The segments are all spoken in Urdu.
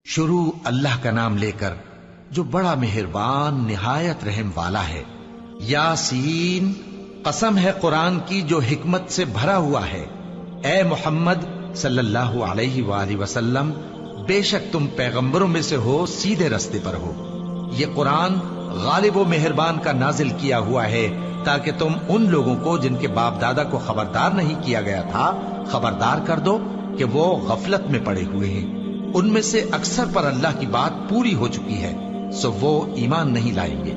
شروع اللہ کا نام لے کر جو بڑا مہربان نہایت رحم والا ہے۔ یاسین، قسم ہے قرآن کی جو حکمت سے بھرا ہوا ہے۔ اے محمد صلی اللہ علیہ وآلہ وسلم، بے شک تم پیغمبروں میں سے ہو، سیدھے رستے پر ہو۔ یہ قرآن غالب و مہربان کا نازل کیا ہوا ہے تاکہ تم ان لوگوں کو جن کے باپ دادا کو خبردار نہیں کیا گیا تھا خبردار کر دو کہ وہ غفلت میں پڑے ہوئے ہیں۔ ان میں سے اکثر پر اللہ کی بات پوری ہو چکی ہے، سو وہ ایمان نہیں لائیں گے۔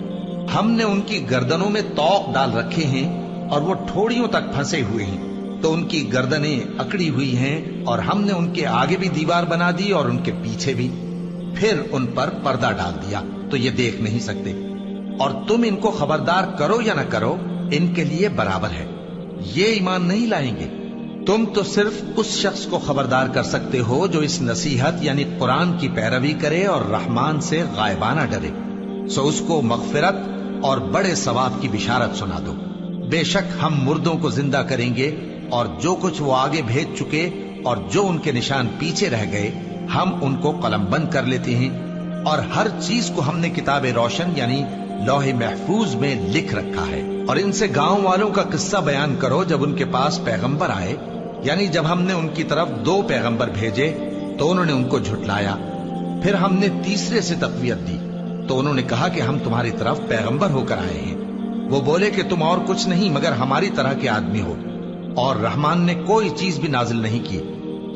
ہم نے ان کی گردنوں میں طوق ڈال رکھے ہیں اور وہ ٹھوڑیوں تک پھنسے ہوئے ہیں، تو ان کی گردنیں اکڑی ہوئی ہیں، اور ہم نے ان کے آگے بھی دیوار بنا دی اور ان کے پیچھے بھی، پھر ان پر پردہ ڈال دیا تو یہ دیکھ نہیں سکتے۔ اور تم ان کو خبردار کرو یا نہ کرو، ان کے لیے برابر ہے، یہ ایمان نہیں لائیں گے۔ تم تو صرف اس شخص کو خبردار کر سکتے ہو جو اس نصیحت یعنی قرآن کی پیروی کرے اور رحمان سے غائبانہ ڈرے، سو اس کو مغفرت اور بڑے ثواب کی بشارت سنا دو۔ بے شک ہم مردوں کو زندہ کریں گے، اور جو کچھ وہ آگے بھیج چکے اور جو ان کے نشان پیچھے رہ گئے ہم ان کو قلم بند کر لیتے ہیں، اور ہر چیز کو ہم نے کتاب روشن یعنی لوح محفوظ میں لکھ رکھا ہے۔ اور ان سے گاؤں والوں کا قصہ بیان کرو جب ان کے پاس پیغمبر آئے، یعنی جب ہم نے ان کی طرف 2 پیغمبر بھیجے تو انہوں نے ان کو جھٹلایا، پھر ہم نے تیسرے سے تقویت دی تو انہوں نے کہا کہ ہم تمہاری طرف پیغمبر ہو کر آئے ہیں۔ وہ بولے کہ تم اور کچھ نہیں مگر ہماری طرح کے آدمی ہو، اور رحمان نے کوئی چیز بھی نازل نہیں کی،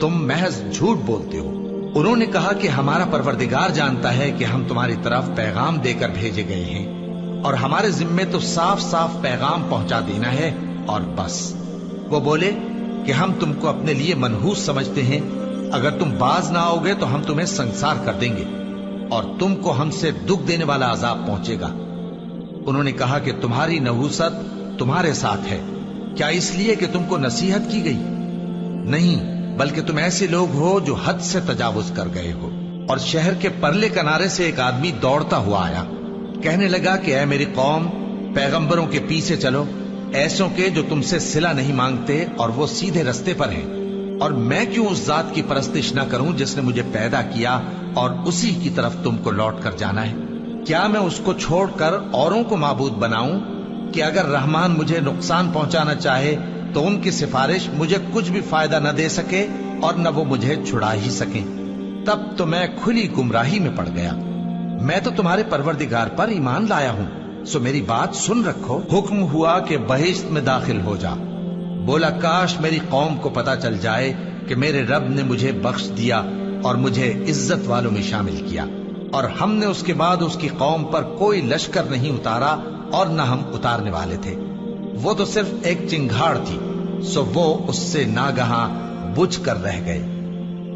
تم محض جھوٹ بولتے ہو۔ انہوں نے کہا کہ ہمارا پروردگار جانتا ہے کہ ہم تمہاری طرف پیغام دے کر بھیجے گئے ہیں، اور ہمارے ذمے تو صاف صاف پیغام پہنچا دینا ہے اور بس۔ وہ بولے کہ ہم تم کو اپنے لیے منحوس سمجھتے ہیں، اگر تم باز نہ آؤ گے تو ہم تمہیں سنسار کر دیں گے اور تم کو ہم سے دکھ دینے والا عذاب پہنچے گا۔ انہوں نے کہا کہ تمہاری نحوست تمہارے ساتھ ہے، کیا اس لیے کہ تم کو نصیحت کی گئی؟ نہیں، بلکہ تم ایسے لوگ ہو جو حد سے تجاوز کر گئے ہو۔ اور شہر کے پرلے کنارے سے ایک آدمی دوڑتا ہوا آیا، کہنے لگا کہ اے میری قوم، پیغمبروں کے پیچھے چلو، ایسوں کے جو تم سے صلہ نہیں مانگتے اور وہ سیدھے رستے پر ہیں۔ اور میں کیوں اس ذات کی پرستش نہ کروں جس نے مجھے پیدا کیا اور اسی کی طرف تم کو لوٹ کر جانا ہے؟ کیا میں اس کو چھوڑ کر اوروں کو معبود بناؤں کہ اگر رحمان مجھے نقصان پہنچانا چاہے تو ان کی سفارش مجھے کچھ بھی فائدہ نہ دے سکے اور نہ وہ مجھے چھڑا ہی سکیں؟ تب تو میں کھلی گمراہی میں پڑ گیا۔ میں تو تمہارے پروردگار پر ایمان لایا ہوں، سو میری بات سن رکھو۔ حکم ہوا کہ بہشت میں داخل ہو جا۔ بولا کاش میری قوم کو پتا چل جائے کہ میرے رب نے مجھے بخش دیا اور مجھے عزت والوں میں شامل کیا، اور ہم نے اس کے بعد اس کی قوم پر کوئی لشکر نہیں اتارا اور نہ ہم اتارنے والے تھے۔ وہ تو صرف ایک چنگھاڑ تھی، سو وہ اس سے ناگہاں بجھ کر رہ گئے۔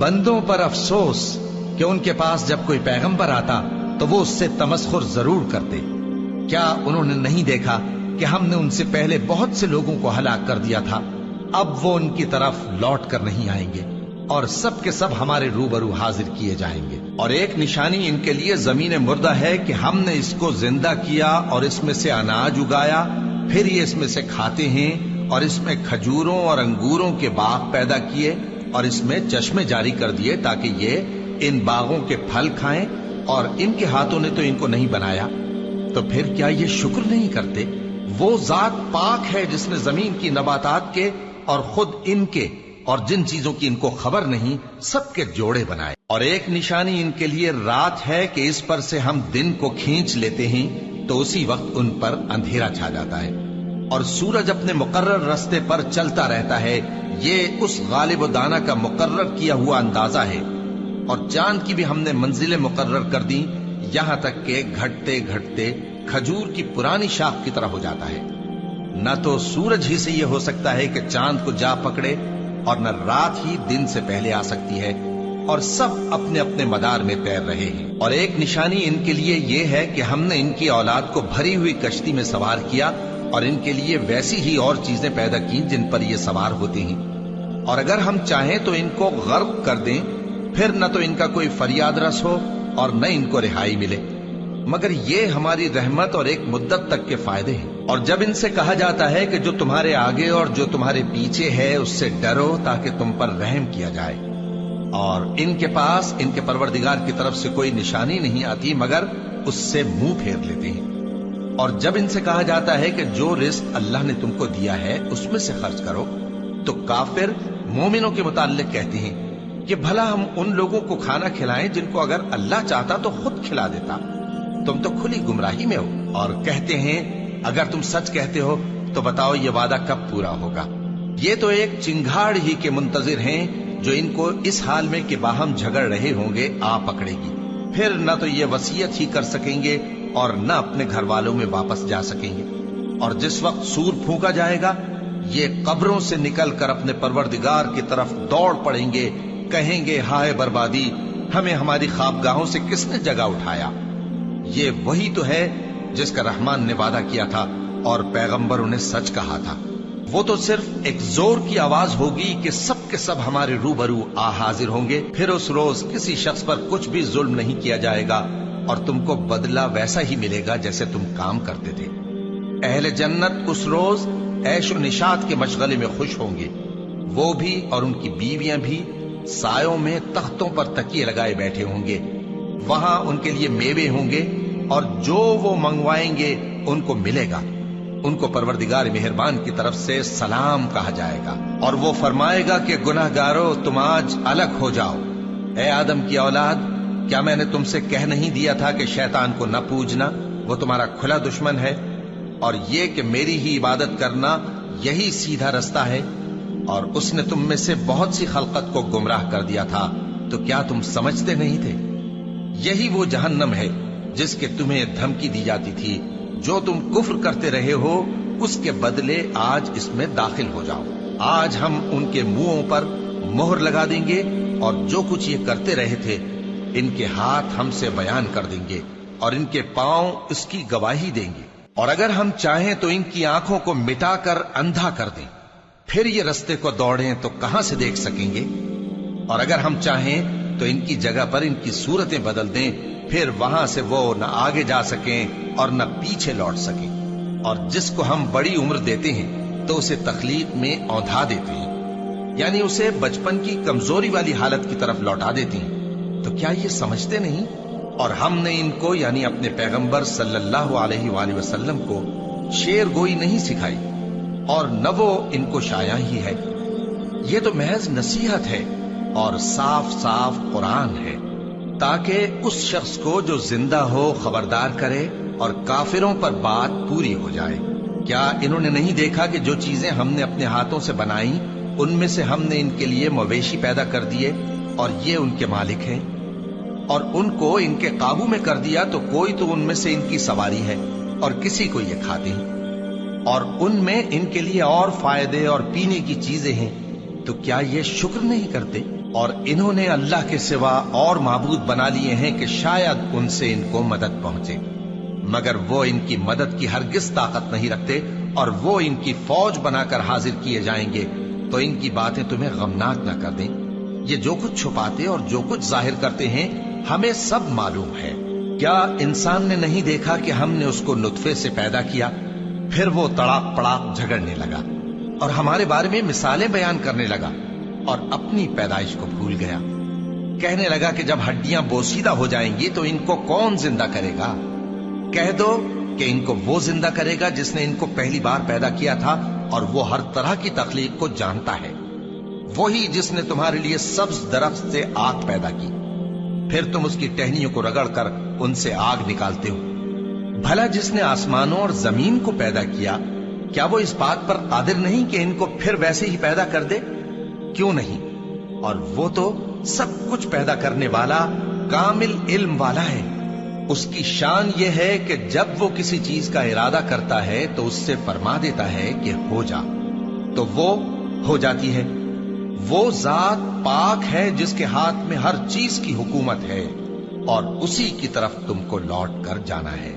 بندوں پر افسوس کہ ان کے پاس جب کوئی پیغمبر آتا تو وہ اس سے تمسخر ضرور کرتے۔ کیا انہوں نے نہیں دیکھا کہ ہم نے ان سے پہلے بہت سے لوگوں کو ہلاک کر دیا تھا؟ اب وہ ان کی طرف لوٹ کر نہیں آئیں گے، اور سب کے سب ہمارے روبرو حاضر کیے جائیں گے۔ اور ایک نشانی ان کے لیے زمین مردہ ہے کہ ہم نے اس کو زندہ کیا اور اس میں سے اناج اگایا، پھر یہ اس میں سے کھاتے ہیں، اور اس میں کھجوروں اور انگوروں کے باغ پیدا کیے اور اس میں چشمے جاری کر دیے تاکہ یہ ان باغوں کے پھل کھائیں، اور ان کے ہاتھوں نے تو ان کو نہیں بنایا، تو پھر کیا یہ شکر نہیں کرتے؟ وہ ذات پاک ہے جس نے زمین کی نباتات کے اور خود ان کے اور جن چیزوں کی ان کو خبر نہیں سب کے جوڑے بنائے۔ اور ایک نشانی ان کے لیے رات ہے کہ اس پر سے ہم دن کو کھینچ لیتے ہیں تو اسی وقت ان پر اندھیرا چھا جاتا ہے، اور سورج اپنے مقرر راستے پر چلتا رہتا ہے۔ یہ اس غالب و دانا کا مقرر کیا ہوا اندازہ ہے۔ اور چاند کی بھی ہم نے منزلیں مقرر کر دی، یہاں تک کہ گھٹتے گھٹتے کھجور کی پرانی شاخ کی طرح ہو جاتا ہے۔ نہ تو سورج ہی سے یہ ہو سکتا ہے کہ چاند کو جا پکڑے، اور نہ رات ہی دن سے پہلے آ سکتی ہے، اور سب اپنے اپنے مدار میں تیر رہے ہیں۔ اور ایک نشانی ان کے لیے یہ ہے کہ ہم نے ان کی اولاد کو بھری ہوئی کشتی میں سوار کیا، اور ان کے لیے ویسی ہی اور چیزیں پیدا کی جن پر یہ سوار ہوتے ہیں، اور اگر ہم چاہیں تو ان کو غرق کر دیں، پھر نہ تو ان کا کوئی فریاد رس ہو اور نہ ان کو رہائی ملے، مگر یہ ہماری رحمت اور ایک مدت تک کے فائدے ہیں۔ اور جب ان سے کہا جاتا ہے کہ جو تمہارے آگے اور جو تمہارے پیچھے ہے اس سے ڈرو تاکہ تم پر رحم کیا جائے، اور ان کے پاس ان کے پروردگار کی طرف سے کوئی نشانی نہیں آتی مگر اس سے منہ پھیر لیتے ہیں۔ اور جب ان سے کہا جاتا ہے کہ جو رزق اللہ نے تم کو دیا ہے اس میں سے خرچ کرو، تو کافر مومنوں کے متعلق کہتے ہیں کہ بھلا ہم ان لوگوں کو کھانا کھلائیں جن کو اگر اللہ چاہتا تو خود کھلا دیتا، تم تو کھلی گمراہی میں ہو۔ اور کہتے ہیں اگر تم سچ کہتے ہو تو بتاؤ یہ وعدہ کب پورا ہوگا؟ یہ تو ایک چنگھاڑ ہی کے منتظر ہیں جو ان کو اس حال میں کہ باہم جھگڑ رہے ہوں گے آ پکڑے گی، پھر نہ تو یہ وصیت ہی کر سکیں گے اور نہ اپنے گھر والوں میں واپس جا سکیں گے۔ اور جس وقت سور پھونکا جائے گا یہ قبروں سے نکل کر اپنے پروردگار کی طرف دوڑ پڑیں گے، کہیں گے ہائے بربادی، ہمیں ہماری خوابگاہوں سے کس نے جگہ اٹھایا۔ یہ وہی تو ہے جس کا رحمان نے وعدہ کیا تھا اور پیغمبروں نے سچ کہا تھا۔ وہ تو صرف ایک زور کی آواز ہوگی کہ سب کے سب ہمارے روبرو آ حاضر ہوں گے، پھر اس روز کسی شخص پر کچھ بھی ظلم نہیں کیا جائے گا اور تم کو بدلہ ویسا ہی ملے گا جیسے تم کام کرتے تھے۔ اہل جنت اس روز عیش و نشاط کے مشغلے میں خوش ہوں گے، وہ بھی اور ان کی بیویاں بھی سایوں میں تختوں پر تکیے لگائے بیٹھے ہوں گے، وہاں ان کے لیے میوے ہوں گے اور جو وہ منگوائیں گے ان کو ملے گا۔ ان کو پروردگار مہربان کی طرف سے سلام کہا جائے گا اور وہ فرمائے گا کہ گناہ گارو تم آج الگ ہو جاؤ۔ اے آدم کی اولاد، کیا میں نے تم سے کہہ نہیں دیا تھا کہ شیطان کو نہ پوجنا، وہ تمہارا کھلا دشمن ہے، اور یہ کہ میری ہی عبادت کرنا یہی سیدھا رستہ ہے، اور اس نے تم میں سے بہت سی خلقت کو گمراہ کر دیا تھا، تو کیا تم سمجھتے نہیں تھے؟ یہی وہ جہنم ہے جس کے تمہیں دھمکی دی جاتی تھی، جو تم کفر کرتے رہے ہو اس کے بدلے آج اس میں داخل ہو جاؤ۔ آج ہم ان کے منہوں پر مہر لگا دیں گے اور جو کچھ یہ کرتے رہے تھے ان کے ہاتھ ہم سے بیان کر دیں گے اور ان کے پاؤں اس کی گواہی دیں گے، اور اگر ہم چاہیں تو ان کی آنکھوں کو مٹا کر اندھا کر دیں، پھر یہ رستے کو دوڑیں تو کہاں سے دیکھ سکیں گے، اور اگر ہم چاہیں تو ان کی جگہ پر ان کی صورتیں بدل دیں، پھر وہاں سے وہ نہ آگے جا سکیں اور نہ پیچھے لوٹ سکیں۔ اور جس کو ہم بڑی عمر دیتے ہیں تو اسے تخلیق میں اوندھا دیتے ہیں، یعنی اسے بچپن کی کمزوری والی حالت کی طرف لوٹا دیتے ہیں، تو کیا یہ سمجھتے نہیں؟ اور ہم نے ان کو یعنی اپنے پیغمبر صلی اللہ علیہ وآلہ وسلم کو شعر گوئی نہیں سکھائی، اور نہ وہ ان کو شایع ہی ہے، یہ تو محض نصیحت ہے اور صاف صاف قرآن ہے، تاکہ اس شخص کو جو زندہ ہو خبردار کرے اور کافروں پر بات پوری ہو جائے۔ کیا انہوں نے نہیں دیکھا کہ جو چیزیں ہم نے اپنے ہاتھوں سے بنائی ان میں سے ہم نے ان کے لیے مویشی پیدا کر دیے اور یہ ان کے مالک ہیں، اور ان کو ان کے قابو میں کر دیا تو کوئی تو ان میں سے ان کی سواری ہے اور کسی کو یہ کھاتے ہیں، اور ان میں ان کے لیے اور فائدے اور پینے کی چیزیں ہیں، تو کیا یہ شکر نہیں کرتے؟ اور انہوں نے اللہ کے سوا اور معبود بنا لیے ہیں کہ شاید ان سے ان کو مدد پہنچے، مگر وہ ان کی مدد کی ہرگز طاقت نہیں رکھتے، اور وہ ان کی فوج بنا کر حاضر کیے جائیں گے تو ان کی باتیں تمہیں غمناک نہ کر دیں۔ یہ جو کچھ چھپاتے اور جو کچھ ظاہر کرتے ہیں ہمیں سب معلوم ہے۔ کیا انسان نے نہیں دیکھا کہ ہم نے اس کو نطفے سے پیدا کیا، پھر وہ تڑاک پڑاک جھگڑنے لگا اور ہمارے بارے میں مثالیں بیان کرنے لگا اور اپنی پیدائش کو بھول گیا، کہنے لگا کہ جب ہڈیاں بوسیدہ ہو جائیں گی تو ان کو کون زندہ کرے گا؟ کہہ دو کہ ان کو وہ زندہ کرے گا جس نے ان کو پہلی بار پیدا کیا تھا، اور وہ ہر طرح کی تخلیق کو جانتا ہے، وہی جس نے تمہارے لیے سبز درخت سے آگ پیدا کی، پھر تم اس کی ٹہنیوں کو رگڑ کر ان سے آگ نکالتے ہو۔ بھلا جس نے آسمانوں اور زمین کو پیدا کیا، کیا وہ اس بات پر قادر نہیں کہ ان کو پھر ویسے ہی پیدا کر دے؟ کیوں نہیں؟ اور وہ تو سب کچھ پیدا کرنے والا کامل علم والا ہے۔ اس کی شان یہ ہے کہ جب وہ کسی چیز کا ارادہ کرتا ہے تو اس سے فرما دیتا ہے کہ ہو جا، تو وہ ہو جاتی ہے۔ وہ ذات پاک ہے جس کے ہاتھ میں ہر چیز کی حکومت ہے، اور اسی کی طرف تم کو لوٹ کر جانا ہے۔